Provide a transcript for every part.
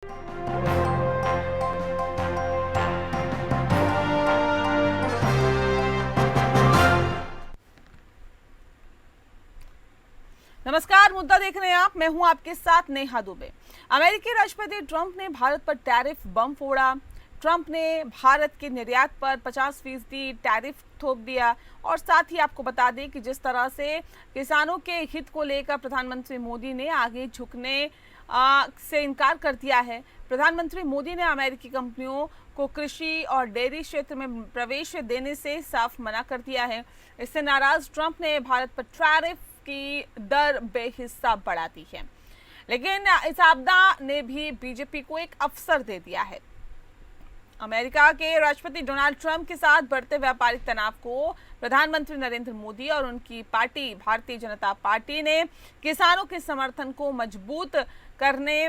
नमस्कार, मुद्दा देख रहे हैं आप। मैं हूं आपके साथ नेहा दुबे। अमेरिकी राष्ट्रपति ट्रंप ने भारत पर टैरिफ बम फोड़ा। ट्रंप ने भारत के निर्यात पर 50% टैरिफ थोप दिया। और साथ ही आपको बता दें कि जिस तरह से किसानों के हित को लेकर प्रधानमंत्री मोदी ने आगे झुकने से इनकार कर दिया है। प्रधानमंत्री मोदी ने अमेरिकी कंपनियों को कृषि और डेयरी क्षेत्र में प्रवेश देने से साफ मना कर दिया है। इससे नाराज ट्रंप ने भारत पर टैरिफ की दर बेहिसाब बढ़ा दी है। लेकिन इस आपदा ने भी बीजेपी को एक अवसर दे दिया है। अमेरिका के राष्ट्रपति डोनाल्ड ट्रंप के साथ बढ़ते व्यापारिक तनाव को प्रधानमंत्री नरेंद्र मोदी और उनकी पार्टी भारतीय जनता पार्टी ने किसानों के समर्थन को मजबूत करने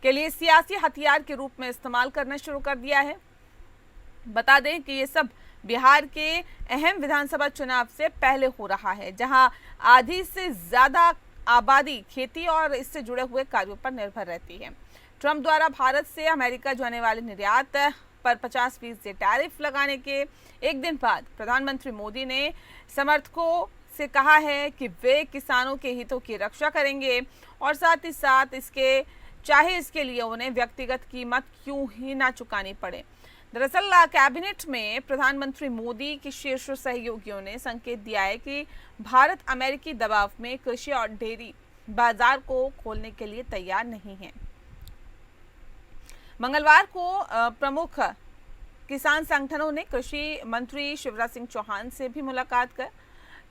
के लिए सियासी हथियार के रूप में इस्तेमाल करना शुरू कर दिया है। बता दें कि ये सब बिहार के अहम विधानसभा चुनाव से पहले हो रहा है, जहां आधी से ज्यादा आबादी खेती और इससे जुड़े हुए कार्यों पर निर्भर रहती है। ट्रंप द्वारा भारत से अमेरिका जाने वाले निर्यात पर 50% टैरिफ लगाने के एक दिन बाद प्रधानमंत्री मोदी ने समर्थकों से कहा है कि वे किसानों के हितों की रक्षा करेंगे और साथ ही साथ इसके लिए उन्हें व्यक्तिगत कीमत क्यों ही ना चुकानी पड़े। दरअसल कैबिनेट में प्रधानमंत्री मोदी के शीर्ष सहयोगियों ने संकेत दिया है कि भारत अमेरिकी दबाव में कृषि और डेयरी बाजार को खोलने के लिए तैयार नहीं है। मंगलवार को प्रमुख किसान संगठनों ने कृषि मंत्री शिवराज सिंह चौहान से भी मुलाकात कर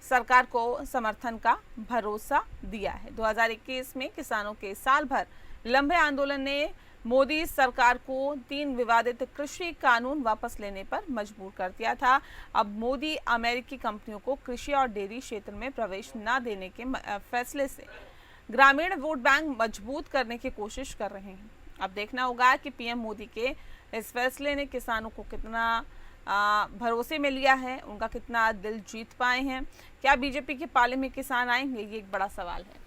सरकार को समर्थन का भरोसा दिया है। 2021 में किसानों के साल भर लंबे आंदोलन ने मोदी सरकार को 3 विवादित कृषि कानून वापस लेने पर मजबूर कर दिया था। अब मोदी अमेरिकी कंपनियों को कृषि और डेयरी क्षेत्र में प्रवेश न देने के फैसले से ग्रामीण वोट बैंक मजबूत करने की कोशिश कर रहे हैं। अब देखना होगा कि पीएम मोदी के इस फैसले ने किसानों को कितना भरोसे में लिया है, उनका कितना दिल जीत पाए हैं। क्या बीजेपी के पाले में किसान आएंगे, ये एक बड़ा सवाल है।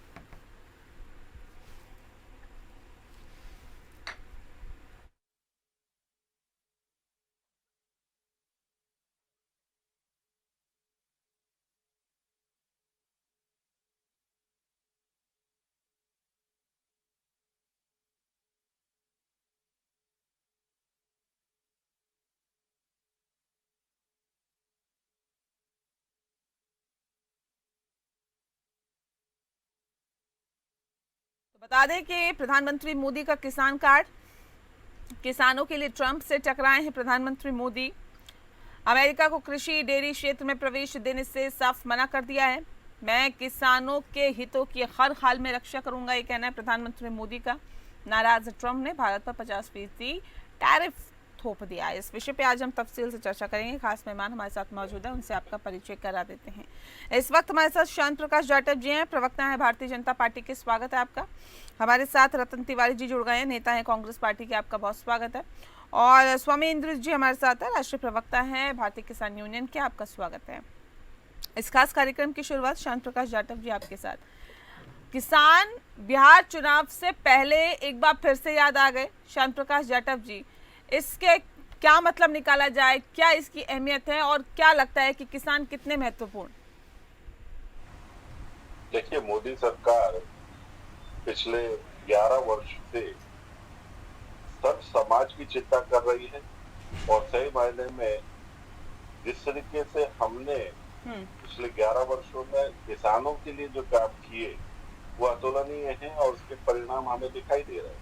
बता दें कि प्रधानमंत्री मोदी का किसान कार्ड, किसानों के लिए ट्रंप से टकराए हैं प्रधानमंत्री मोदी। अमेरिका को कृषि डेयरी क्षेत्र में प्रवेश देने से साफ मना कर दिया है। मैं किसानों के हितों की हर हाल में रक्षा करूंगा, ये कहना है प्रधानमंत्री मोदी का। नाराज ट्रंप ने भारत पर 50% टैरिफ थोप दिया है। इस विषय पे आज हम तफसील से चर्चा करेंगे। खास मेहमान हमारे साथ मौजूद है, उनसे आपका परिचय करा देते हैं। इस वक्त हमारे साथ शांत प्रकाश जाटव जी हैं, प्रवक्ता हैं भारतीय जनता पार्टी के। स्वागत है आपका। हमारे साथ रतन तिवारी जी जुड़ गए हैं, नेता हैं कांग्रेस पार्टी के। आपका बहुत स्वागत है। और स्वामी इंद्र जी हमारे साथ है, राष्ट्रीय प्रवक्ता हैं भारतीय किसान यूनियन के। आपका स्वागत है। इस खास कार्यक्रम की शुरुआत शांत प्रकाश जाटव जी आपके साथ। किसान बिहार चुनाव से पहले एक बार फिर से याद आ गए। शांत प्रकाश जाटव जी, इसके क्या मतलब निकाला जाए, क्या इसकी अहमियत है और क्या लगता है कि किसान कितने महत्वपूर्ण? देखिए, मोदी सरकार पिछले 11 वर्ष से सब समाज की चिंता कर रही है और सही मायने में जिस तरीके से हमने पिछले 11 वर्षों में किसानों के लिए जो काम किए वो अतुलनीय है और उसके परिणाम हमें दिखाई दे रहे हैं।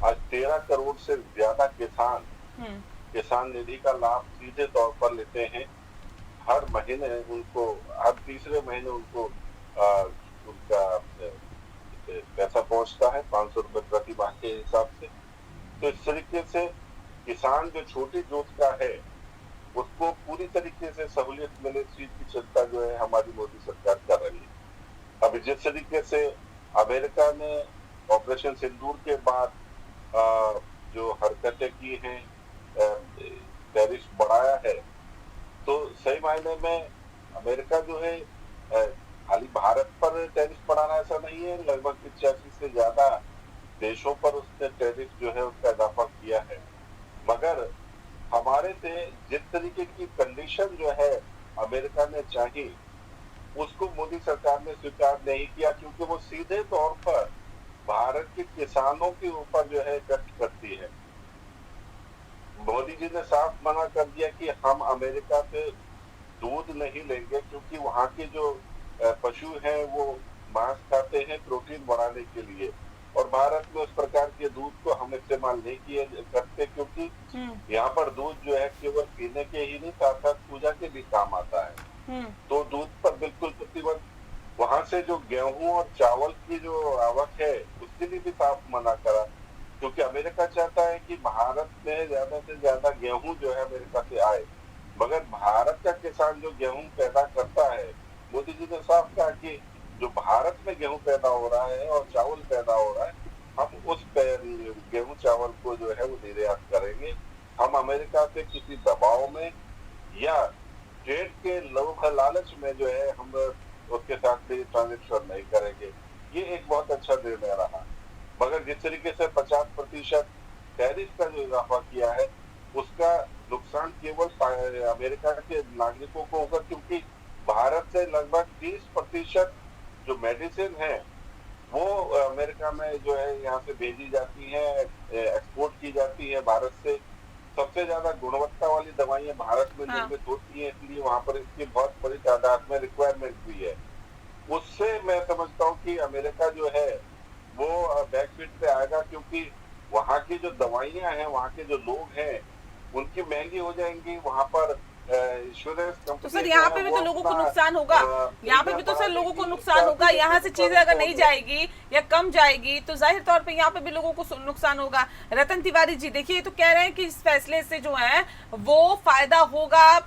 आज 13 करोड़ से ज्यादा किसान निधि का लाभ सीधे तौर पर लेते हैं। हर महीने उनको, हर तीसरे महीने उनको उनका पैसा पहुंचता है 500 रुपए प्रति माह के हिसाब से। तो इस तरीके से किसान जो छोटी जोत का है उसको पूरी तरीके से सहूलियत मिले, इस चीज की चिंता जो है हमारी मोदी सरकार कर रही है। अभी जिस तरीके से अमेरिका ने ऑपरेशन सिंदूर के बाद जो हरकतें की हैं, टैरिफ बढ़ाया है, तो सही मायने में अमेरिका जो है खाली भारत पर टैरिफ बढ़ाना ऐसा नहीं है। लगभग 85 से ज्यादा देशों पर उसने टैरिफ जो है उसका इजाफा किया है, मगर हमारे से जिस तरीके की कंडीशन जो है अमेरिका ने चाही, उसको मोदी सरकार ने स्वीकार नहीं किया, क्योंकि वो सीधे तौर पर भारत के किसानों के ऊपर जो है इफेक्ट करती है। मोदी जी ने साफ मना कर दिया कि हम अमेरिका से दूध नहीं लेंगे, क्योंकि वहाँ के जो पशु हैं वो मांस खाते हैं प्रोटीन बढ़ाने के लिए, और भारत में उस प्रकार के दूध को हम इस्तेमाल नहीं किए करते, क्योंकि यहाँ पर दूध जो है केवल पीने के ही नहीं, साथ साथ पूजा के भी काम आता है। तो दूध पर बिल्कुल प्रतिबंध। वहां से जो गेहूं और चावल की जो आवक है उसके लिए भी साफ मना करा, क्योंकि अमेरिका चाहता है कि भारत में ज्यादा से ज्यादा गेहूं जो है अमेरिका से आए, मगर भारत का किसान जो गेहूं पैदा करता है, मोदी जी ने साफ कहा कि जो भारत में गेहूं पैदा हो रहा है और चावल पैदा हो रहा है, हम उस गेहूं चावल को जो है वो निर्यात करेंगे। हम अमेरिका से किसी दबाव में या ट्रेड के लोभ लालच में जो है हम उसके साथ भी ट्रांजेक्शन नहीं करेंगे। ये एक बहुत अच्छा निर्णय रहा, मगर जिस तरीके से 50% टैरिफ का जो इजाफा किया है, उसका नुकसान केवल अमेरिका के नागरिकों को होगा, क्योंकि भारत से लगभग 30% जो मेडिसिन है वो अमेरिका में जो है यहाँ से भेजी जाती है, एक्सपोर्ट की जाती है भारत से। सबसे ज्यादा गुणवत्ता वाली दवाइयां भारत में निर्मित होती है, इसलिए वहां पर इसकी बहुत बड़ी तादाद में रिक्वायरमेंट भी है। उससे मैं समझता हूँ कि अमेरिका जो है वो बैकफीट पे आएगा, क्योंकि वहाँ की जो दवाइयां हैं, वहाँ के जो लोग हैं, उनकी महंगी हो जाएंगी। वहाँ पर इंश्योरेंस तो कंपनी सर यहाँ पे भी तो लोगों को नुकसान होगा, यहाँ पे भी तो सर लोगों को नुकसान होगा। यहाँ से चीजें अगर नहीं जाएगी या कम जाएगी तो जाहिर तौर पे यहाँ पे भी लोगों को नुकसान होगा। रतन तिवारी जी देखिए, तो कह रहे हैं कि इस फैसले से जो है वो फायदा होगा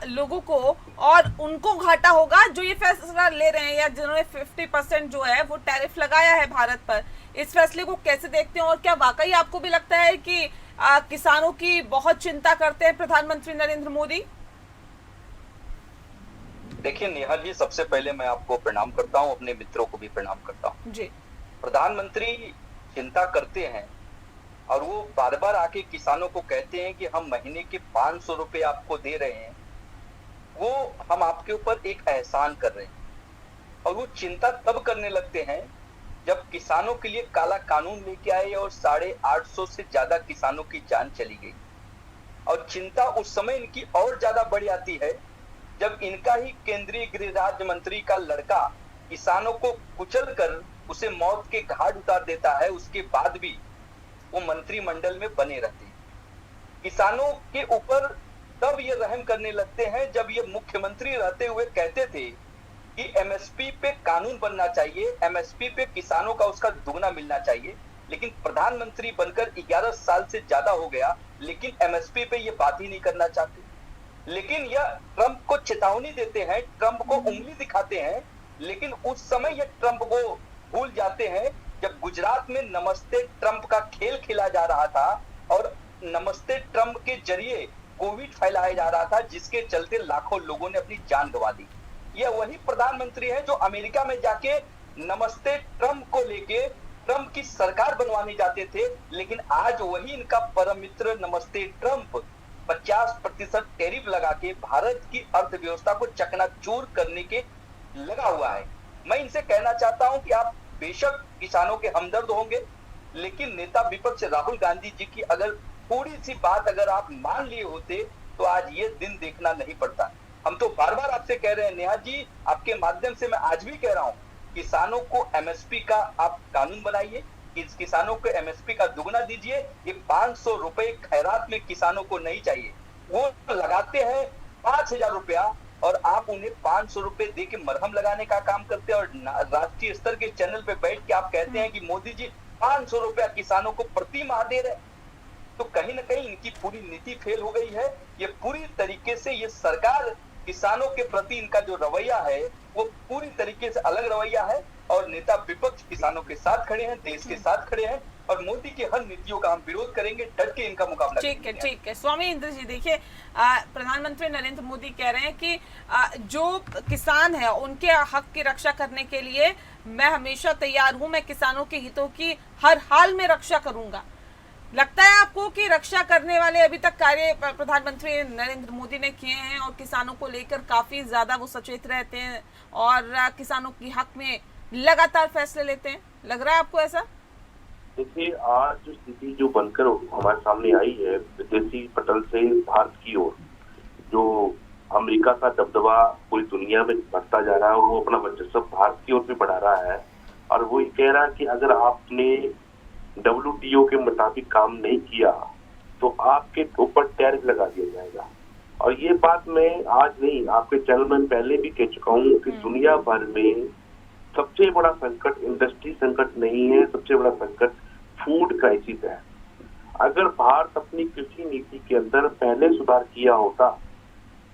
लोगों को, और उनको घाटा होगा जो ये फैसला ले रहे हैं या जिन्होंने 50% जो है वो टैरिफ लगाया है भारत पर। इस फैसले को कैसे देखते हैं, और क्या वाकई आपको भी लगता है कि किसानों की बहुत चिंता करते हैं प्रधानमंत्री नरेंद्र मोदी? देखिए नेहा जी, सबसे पहले मैं आपको प्रणाम करता हूं, अपने मित्रों को भी प्रणाम करता हूं जी। प्रधानमंत्री चिंता करते हैं और वो बार बार आके किसानों को कहते हैं कि हम महीने के 500 रुपए आपको दे रहे हैं, वो हम आपके ऊपर एक एहसान कर रहे हैं। और वो चिंता तब करने लगते हैं जब किसानों के लिए काला कानून लेके आए और 850 से ज्यादा किसानों की जान चली गई। और चिंता उस समय इनकी और ज्यादा बढ़ जाती है जब इनका ही केंद्रीय गृह राज्य मंत्री का लड़का किसानों को कुचल कर उसे मौत के घाट उतार देता है, उसके बाद भी वो मंत्रिमंडल में बने रहते हैं। किसानों के ऊपर तब ये रहम करने लगते हैं जब ये मुख्यमंत्री रहते हुए कहते थे कि एमएसपी पे कानून बनना चाहिए, एमएसपी पे किसानों का उसका दुगना मिलना चाहिए। लेकिन प्रधानमंत्री बनकर 11 साल से ज्यादा हो गया, लेकिन एमएसपी पे ये बात ही नहीं करना चाहते। लेकिन यह ट्रंप को चेतावनी देते हैं, ट्रंप को उंगली दिखाते हैं, लेकिन उस समय यह ट्रंप को भूल जाते हैं जब गुजरात में नमस्ते ट्रंप का खेल खेला जा रहा था और नमस्ते ट्रंप के जरिए कोविड फैलाया जा रहा था, जिसके चलते लाखों लोगों ने अपनी जान गंवा दी। यह वही प्रधानमंत्री है जो अमेरिका में जाके नमस्ते ट्रंप को लेके ट्रंप की सरकार बनवाने जाते थे, लेकिन आज वही इनका परम मित्र नमस्ते ट्रंप 50% टैरिफ लगा के भारत की अर्थव्यवस्था को चकनाचूर करने के लगा हुआ है। मैं इनसे कहना चाहता हूं कि आप बेशक किसानों के हमदर्द होंगे, लेकिन नेता विपक्ष राहुल गांधी जी की अगर थोड़ी सी बात अगर आप मान लिए होते तो आज ये दिन देखना नहीं पड़ता। हम तो बार बार आपसे कह रहे हैं नेहा जी, आपके माध्यम से मैं आज भी कह रहा हूं, किसानों को एमएसपी का आप कानून बनाइए, किसानों को एमएसपी का दुगना दीजिए। ये 500 रुपए खैरात में किसानों को नहीं चाहिए, वो लगाते हैं 5000 रुपया और आप उन्हें 500 रुपए दे के मरहम लगाने का काम करते हैं। और राष्ट्रीय स्तर के चैनल पे बैठ के आप कहते हैं कि मोदी जी 500 रुपया किसानों को प्रति माह दे रहे। तो कहीं ना कहीं इनकी पूरी नीति फेल हो गई है। ये पूरी तरीके से ये सरकार किसानों के प्रति इनका जो रवैया है वो पूरी तरीके से अलग रवैया है, और नेता विपक्ष किसानों के साथ खड़े हैं, देश के साथ खड़े हैं। और मोदी की हर नीतियों का हम विरोध करेंगे, डट के इनका मुकाबला करेंगे। ठीक है स्वामी इंद्र जी, देखिए प्रधानमंत्री नरेंद्र मोदी कह रहे हैं कि जो किसान है उनके हक की रक्षा करने के लिए मैं हमेशा तैयार हूं, मैं किसानों के हितों की हर हाल में रक्षा करूंगा। लगता है आपको कि रक्षा करने वाले अभी तक कार्य प्रधानमंत्री नरेंद्र मोदी ने किए हैं और किसानों को लेकर काफी ज्यादा वो सचेत रहते हैं और किसानों की हक में लगातार फैसले लेते हैं? लग रहा है आपको ऐसा? देखिए, आज जो स्थिति जो बनकर हमारे सामने आई है विदेशी पटल से भारत की ओर, जो अमेरिका का दबदबा पूरी दुनिया में बढ़ता जा रहा है, वो अपना वर्चस्व भारत की ओर भी बढ़ा रहा है और वो ये कह रहा है कि अगर आपने WTO के मुताबिक काम नहीं किया तो आपके ऊपर टैरिफ लगा दिया जाएगा। और ये बात मैं आज नहीं, आपके चैनल में पहले भी कह चुका हूँ कि दुनिया भर में सबसे बड़ा संकट इंडस्ट्री संकट नहीं है, सबसे बड़ा संकट फूड क्राइसिस है। अगर भारत अपनी कृषि नीति के अंदर पहले सुधार किया होता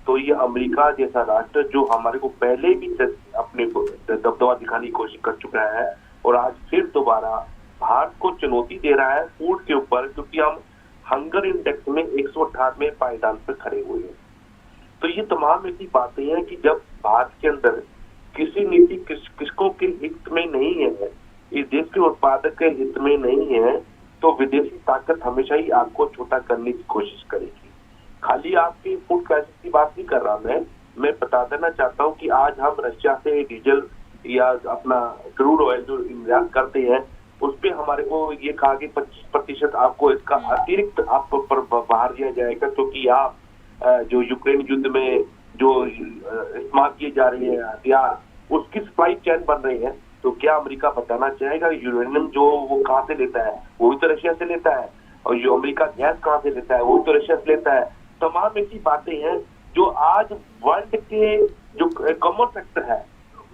तो ये अमेरिका जैसा राष्ट्र, जो हमारे को पहले भी अपने को दबदबा दिखाने की कोशिश कर चुका है और आज फिर दोबारा भारत को चुनौती दे रहा है फूड के ऊपर, क्योंकि हम हंगर इंडेक्स में 198वें पायदान पर खड़े हुए हैं। तो ये तमाम ऐसी बातें हैं कि जब भारत के अंदर कृषि नीति किसकों के हित में नहीं है, इस देश के उत्पादक के हित में नहीं है, तो विदेशी ताकत हमेशा ही आपको छोटा करने की कोशिश करेगी। खाली आपकी फूड क्राइसिस की बात नहीं कर रहा मैं बता देना चाहता हूँ कि आज हम रशिया से डीजल या अपना क्रूड ऑयल जो निर्यात करते हैं उस पे हमारे को ये कहा कि 25% आपको इसका अतिरिक्त आप पर बाहर दिया जाएगा, क्योंकि आप जो यूक्रेन युद्ध में जो इस्तेमाल किए जा रहे हैं हथियार, उसकी सप्लाई चेन बन रही है। तो क्या अमेरिका बताना चाहेगा यूरेनियम जो वो कहाँ से लेता है, वो भी तो रशिया से लेता है, और जो अमेरिका गैस कहाँ से लेता है, वो भी तो रशिया से लेता है। तमाम ऐसी बातें हैं जो आज वर्ल्ड के जो कॉमर्स सेक्टर है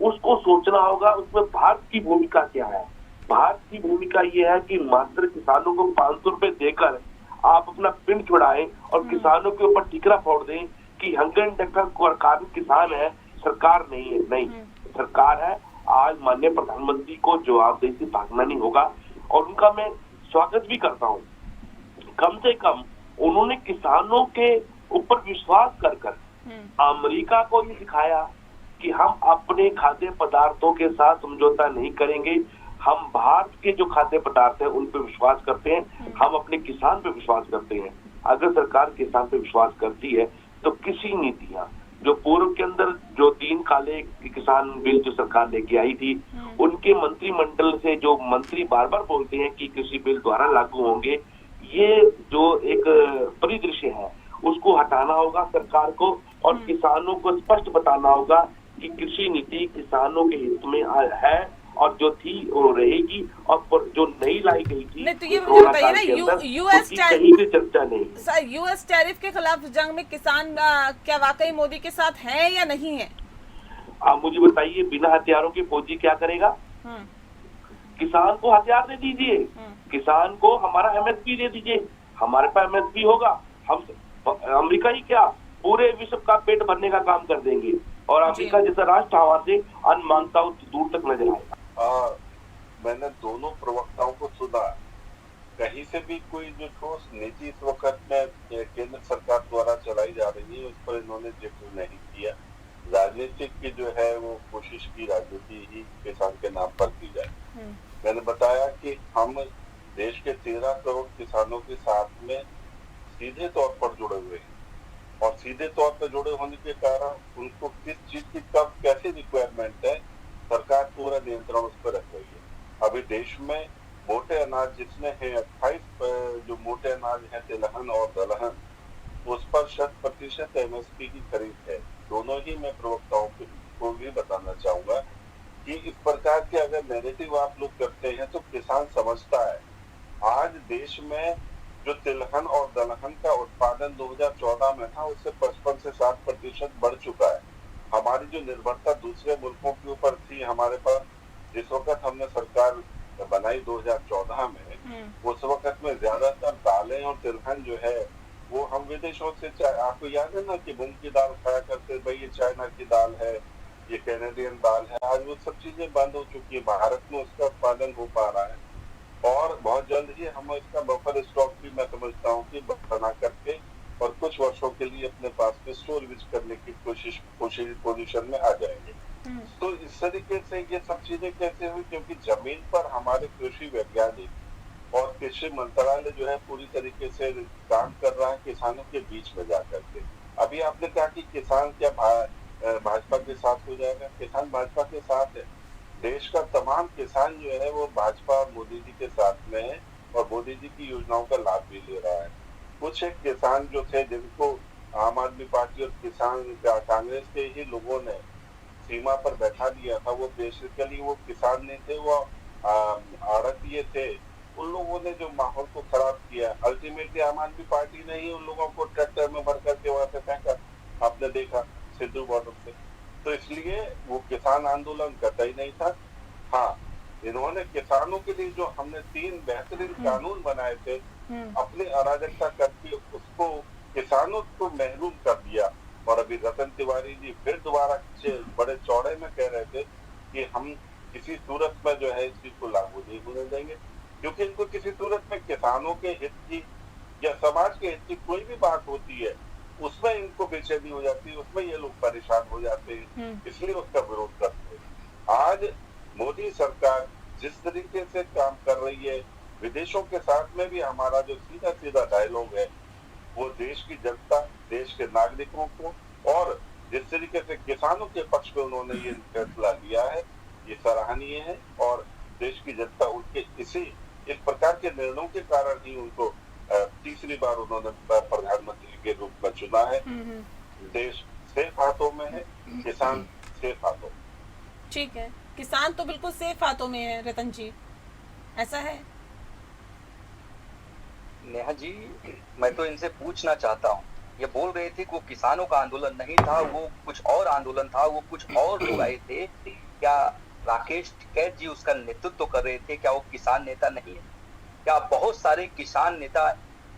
उसको सोचना होगा, उसमें भारत की भूमिका क्या है। भारत की भूमिका ये है कि मात्र किसानों को 500 रुपए देकर आप अपना पिंड छुड़ाएं और किसानों के ऊपर टिकरा फोड़ दें कि हंगर इंडेक्स का कारण किसान है, सरकार नहीं है। नहीं, सरकार है। आज माननीय प्रधानमंत्री को जवाबदेही से भागना नहीं होगा और उनका मैं स्वागत भी करता हूँ। कम से कम उन्होंने किसानों के ऊपर विश्वास कर अमेरिका को ये दिखाया कि हम अपने खाद्य पदार्थों के साथ समझौता नहीं करेंगे, हम भारत के जो खाद्य पदार्थ है उन पे विश्वास करते हैं, हम अपने किसान पे विश्वास करते हैं। अगर सरकार किसान पे विश्वास करती है तो कृषि नीतियां जो पूर्व के अंदर जो 3 काले किसान बिल जो सरकार लेके आई थी, उनके मंत्रिमंडल से जो मंत्री बार बार बोलते हैं कि कृषि बिल द्वारा लागू होंगे, ये जो एक परिदृश्य है उसको हटाना होगा सरकार को और किसानों को स्पष्ट बताना होगा कि कृषि नीति किसानों के हित में है और जो थी वो रहेगी, और जो नहीं लाई गई थी नहीं, तो ये मुझे बताइए ना, यूएस कहीं भी चर्चा नहीं सर, यूएस टैरिफ के खिलाफ जंग में किसान क्या वाकई मोदी के साथ है या नहीं है? आप मुझे बताइए, बिना हथियारों के फौजी क्या करेगा? किसान को हथियार दे दीजिए, किसान को हमारा MSP दे दीजिए, हमारे पास MSP होगा, हम अमेरिका ही क्या पूरे विश्व का पेट भरने का काम कर देंगे और अमेरिका जैसा राष्ट्र हमारे से अन्न मांगता हो दूर तक नजर आएगा। मैंने दोनों प्रवक्ताओं को सुना, कहीं से भी कोई जो ठोस नीति इस वक्त में केंद्र सरकार द्वारा चलाई जा रही है उस पर इन्होंने जिक्र नहीं किया। राजनीतिक की जो है वो कोशिश की राजनीति ही किसान के नाम पर की जाए। मैंने बताया कि हम देश के 13 करोड़ किसानों के साथ में सीधे तौर पर जुड़े हुए हैं और सीधे तौर पर जुड़े होने के कारण उनको किस चीज की कब कैसे रिक्वायरमेंट है सरकार पूरा नियंत्रण उस पर रख रही है। अभी देश में मोटे अनाज जितने हैं 28 जो मोटे अनाज है तिलहन और दलहन, उस पर 100% MSP की खरीद है। दोनों ही मैं प्रवक्ताओं को भी बताना चाहूंगा कि इस प्रकार के अगर नैरेटिव आप लोग करते हैं तो किसान समझता है। आज देश में जो तिलहन और दलहन का उत्पादन 2014 में था उससे 55 से 60% बढ़ चुका है। हमारी जो निर्भरता दूसरे मुल्कों के ऊपर थी, हमारे पास जिस वक्त हमने सरकार बनाई 2014 में, उस वक्त में ज्यादातर दालें और तिलहन जो है वो हम विदेशों से, आपको याद है ना कि मूंग की दाल खाया करते, भाई ये चाइना की दाल है, ये कैनेडियन दाल है। आज वो सब चीजें बंद हो चुकी है, भारत में उसका उत्पादन हो पा रहा है और बहुत जल्द ही हम इसका बफर स्टॉक भी मैं समझता हूँ कि बना करके और कुछ वर्षों के लिए अपने पास में स्टोरेज करने की कोशिश पोजीशन में आ जाएंगे। तो इस तरीके से ये सब चीजें कैसे हुई, क्योंकि जमीन पर हमारे कृषि वैज्ञानिक और कृषि मंत्रालय जो है पूरी तरीके से काम कर रहा है किसानों के बीच में जाकर के। अभी आपने कहा कि किसान क्या भाजपा के साथ हो जाएगा, किसान भाजपा के साथ है। देश का तमाम किसान जो है वो भाजपा और मोदी जी के साथ में है और मोदी जी की योजनाओं का लाभ भी ले रहा है। कुछ एक किसान जो थे जिनको आम आदमी पार्टी और किसान कांग्रेस के ही लोगों ने सीमा पर बैठा दिया था, वो बेसिकली वो किसान नहीं थे, वो आड़तिये थे। उन लोगों ने जो माहौल को खराब किया, अल्टीमेटली आम आदमी पार्टी ने ही उन लोगों को ट्रैक्टर में भर करके वहां से फेंका, आपने देखा सिद्धू बॉर्डर से। तो इसलिए वो किसान आंदोलन कतई नहीं था। हाँ, इन्होंने किसानों के लिए जो हमने 3 बेहतरीन कानून बनाए थे, अपनी अराजकता करके उसको किसानों को महरूम कर दिया। और अभी रतन तिवारी जी फिर दोबारा बड़े चौड़े में कह रहे थे कि हम किसी सूरत में जो है इस चीज को लागू नहीं होने देंगे, क्योंकि इनको किसी सूरत में किसानों के हित की या समाज के हित की कोई भी बात होती है उसमें इनको बेचैनी हो जाती है, उसमें ये लोग परेशान हो जाते हैं, इसलिए उसका विरोध करते हैं। आज मोदी सरकार जिस तरीके से काम कर रही है, विदेशों के साथ में भी हमारा जो सीधा सीधा डायलॉग है वो देश की जनता, देश के नागरिकों को, और जिस तरीके से किसानों के पक्ष में उन्होंने ये फैसला लिया है, ये सराहनीय है। और देश की जनता उनके इस प्रकार के निर्णयों के कारण ही उनको तीसरी बार उन्होंने प्रधानमंत्री के रूप में चुना है। देश सेफ हाथों में है, किसान सेफ हाथों में। ठीक है, किसान तो बिल्कुल सेफ हाथों में है रतन जी, ऐसा है? नेहा जी, मैं तो इनसे पूछना चाहता हूँ, ये बोल रहे थे कि वो किसानों का आंदोलन नहीं था, वो कुछ और आंदोलन था, वो कुछ और लोग आए थे। क्या राकेश टिकैत जी उसका नेतृत्व कर रहे थे? क्या वो किसान नेता नहीं है? क्या बहुत सारे किसान नेता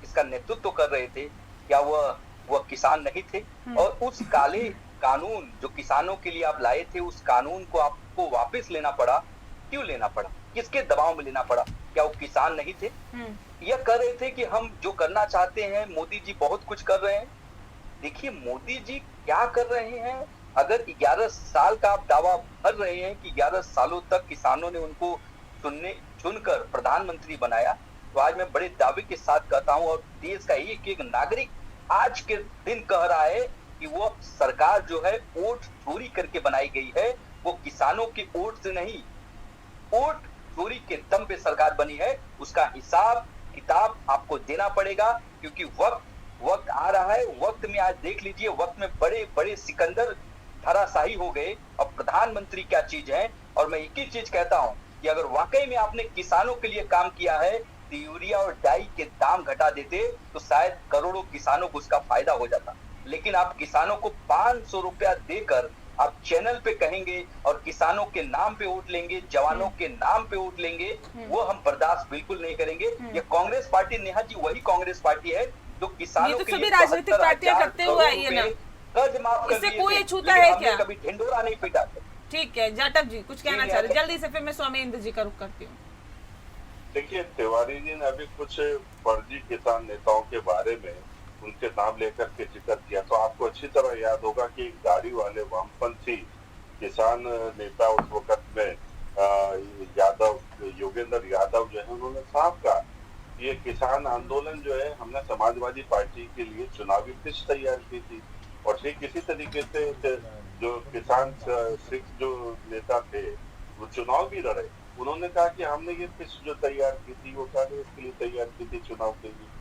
इसका नेतृत्व कर रहे थे? क्या वह किसान नहीं थे? और उस काले कानून जो किसानों के लिए आप लाए थे, उस कानून को आपको वापस लेना पड़ा, क्यों लेना पड़ा? किसके दबाव में लेना पड़ा? क्या वो किसान नहीं थे? यह कर रहे थे कि हम जो करना चाहते हैं, मोदी जी बहुत कुछ कर रहे हैं। देखिए मोदी जी क्या कर रहे हैं। अगर 11 साल का आप दावा भर रहे हैं कि 11 सालों तक किसानों ने उनको चुनकर प्रधानमंत्री बनाया, तो आज मैं बड़े दावे के साथ कहता हूं, और देश का एक एक नागरिक आज के दिन कह रहा है कि वो सरकार जो है वोट चोरी करके बनाई गई है, वो किसानों के वोट से नहीं, वोट चोरी के दम पे सरकार बनी है। उसका हिसाब किताब आपको देना पड़ेगा, क्योंकि वक्त आ रहा है। वक्त में आज देख लीजिए, वक्त में बड़े बड़े सिकंदर धराशाही हो गए। और प्रधानमंत्री क्या चीज है। और मैं एक ही चीज कहता हूं कि अगर वाकई में आपने किसानों के लिए काम किया है तो यूरिया और डाई के दाम घटा देते तो शायद करोड़ों किसानों को उसका फायदा हो जाता। लेकिन आप किसानों को 500 रुपया देकर आप चैनल पे कहेंगे और किसानों के नाम पे वोट लेंगे, जवानों के नाम पे वोट लेंगे, वो हम बर्दाश्त बिल्कुल नहीं करेंगे। ये कांग्रेस पार्टी, नेहा जी, वही कांग्रेस पार्टी है जो किसानों तो के सभी लिए राजनीतिक पार्टियां करते हुए आई है ना, कर्ज माफ कर इससे दिए कोई थे, छूता है क्या? कभी ढिंडोरा नहीं पीटा। ठीक है, जाटव जी कुछ कहना चाह रहे, जल्दी से, फिर मैं स्वामी जी का रुख करती हूँ। देखिए, तिवारी जी ने अभी कुछ फर्जी किसान नेताओं के बारे में उनके नाम लेकर के जिक्र किया, तो आपको अच्छी तरह याद होगा कि गाड़ी वाले वामपंथी किसान नेता उस वक्त में यादव, योगेंद्र यादव जो है, उन्होंने साफ कहा ये किसान आंदोलन जो है हमने समाजवादी पार्टी के लिए चुनावी पिच तैयार की थी। और ठीक इसी तरीके से जो किसान सिख जो नेता थे वो चुनाव भी लड़े, उन्होंने कहा कि हमने ये पिच जो तैयार की थी वो कांग्रेस के लिए तैयार की थी चुनाव के लिए।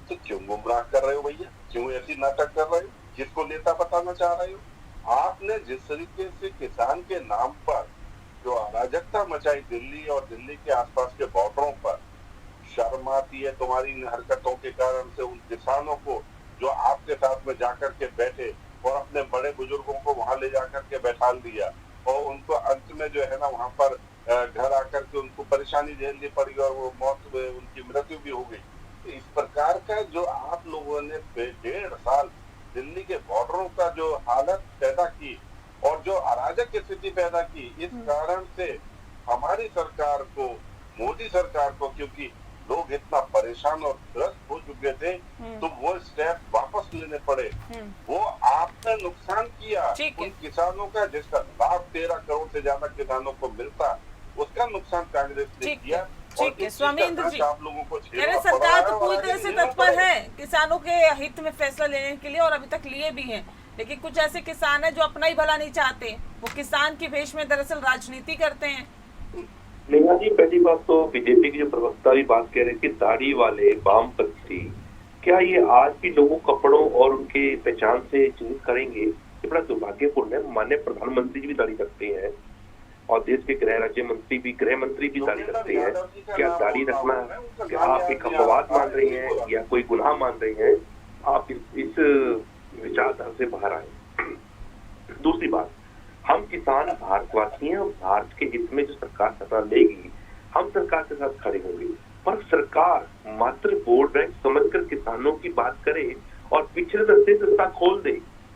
तो क्यों गुमराह कर रहे हो भैया, क्यों ऐसी नाटक कर रहे हो, किसको नेता बताना चाह रहे हो? आपने जिस तरीके से किसान के नाम पर जो अराजकता मचाई दिल्ली और दिल्ली के आसपास के बॉर्डरों पर, शर्म आती है तुम्हारी इन हरकतों के कारण से उन किसानों को जो आपके साथ में जाकर के बैठे और अपने बड़े बुजुर्गों को वहां ले जाकर के बैठा दिया और उनको अंत में जो है ना वहां पर घर आकर के उनको परेशानी झेलनी पड़ी और वो मौत, उनकी मृत्यु भी हो गई। इस प्रकार का जो आप लोगों ने 1.5 साल दिल्ली के बॉर्डरों का जो हालत पैदा की और जो अराजक स्थिति पैदा की, इस कारण से हमारी सरकार को, मोदी सरकार को, क्योंकि लोग इतना परेशान और त्रस्त हो चुके थे, तो वो स्टेप वापस लेने पड़े। वो आपने नुकसान किया ठीक है। उन किसानों का जिसका लाभ 13 करोड़ से ज्यादा किसानों को मिलता, उसका नुकसान कांग्रेस ने ठीक किया। है, ठीक है। स्वामीन्द्र जी, आप लोगों को कह रहे सरकार तो पूरी तरह से तत्पर है किसानों के हित में फैसला लेने के लिए, और अभी तक लिए भी हैं, लेकिन कुछ ऐसे किसान हैं जो अपना ही भला नहीं चाहते, वो किसान की भेष में दरअसल राजनीति करते हैं। नेहा जी, पहली बात तो बीजेपी की जो प्रवक्ता भी बात कह रहे थे दाढ़ी वाले वामपंथी, क्या ये आज भी लोगों कपड़ों और उनके पहचान से चिन्हित करेंगे? ये बड़ा दुर्भाग्यपूर्ण है। माननीय प्रधानमंत्री जी भी दाढ़ी रखते हैं और देश के गृह राज्य मंत्री भी दाढ़ी रखते हैं। क्या दाढ़ी रखना क्या आप एक अपवाद मान रहे हैं या कोई गुनाह मान रहे हैं? आप इस विचारधारा से बाहर आए। दूसरी बात, हम किसान भारतवासी हैं और भारत के हित में जो सरकार फैसला लेगी हम सरकार के साथ खड़े होंगे, पर सरकार मात्र बोर्ड रैंक समझकर किसानों की बात करे और पिछले रास्ते से रास्ता खोल दे,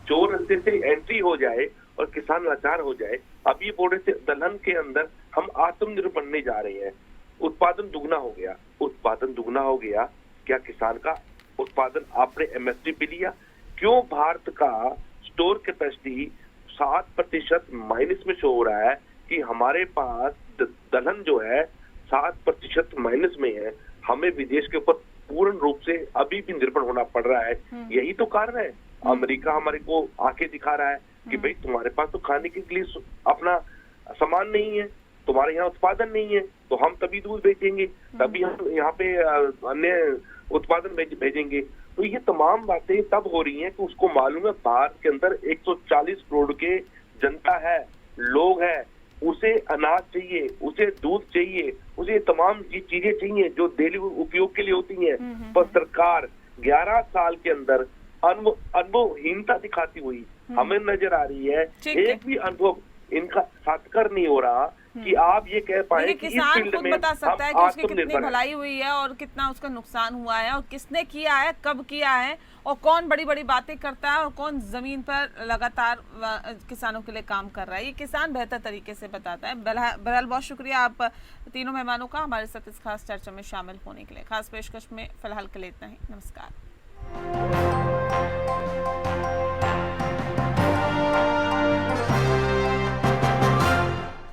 चोर रास्ते से एंट्री हो जाए और किसान लाचार हो जाए। अब ये बोल रहे थे दलहन के अंदर हम आत्मनिर्भर बनने जा रहे हैं, उत्पादन दुगना हो गया। उत्पादन दुगना हो गया, क्या किसान का उत्पादन आपने एमएसपी पे लिया? क्यों भारत का स्टोर कैपेसिटी 7% माइनस में शो हो रहा है कि हमारे पास दलहन जो है 7% माइनस में है? हमें विदेश के ऊपर पूर्ण रूप से अभी भी निर्भर होना पड़ रहा है। यही तो कारण है। अमेरिका हमारे को आंखें दिखा रहा है कि भाई तुम्हारे पास तो खाने के लिए अपना सामान नहीं है, तुम्हारे यहाँ उत्पादन नहीं है, तो हम तभी दूध बेचेंगे, तभी हम यहाँ पे अन्य उत्पादन भेजेंगे। तो ये तमाम बातें तब हो रही हैं कि उसको मालूम है भारत के अंदर 140 करोड़ के जनता है, लोग हैं, उसे अनाज चाहिए, उसे दूध चाहिए, उसे तमाम चीजें चाहिए जो डेली उपयोग के लिए होती हैं। पर सरकार 11 साल के अंदर अनुभवहीनता दिखाती हुई हमें नजर आ रही है। एक भी अनुभव इनका सार्थकर नहीं हो रहा कि आप ये कह पाए कि इस किसान फील्ड खुद में बता सकता है कि हम उसकी कितनी आत्मनिर्भर हैं। भलाई हुई है और कितना उसका नुकसान हुआ है, और किसने किया है, कब किया है, और कौन बड़ी बड़ी बातें करता है और कौन जमीन पर लगातार किसानों के लिए काम कर रहा है। ये किसान बेहतर तरीके से बताता है। बहरहाल बहुत शुक्रिया आप तीनों मेहमानों का हमारे साथ इस खास चर्चा में शामिल होने के लिए। खास पेशकश में फिलहाल के लिए इतना ही। नमस्कार।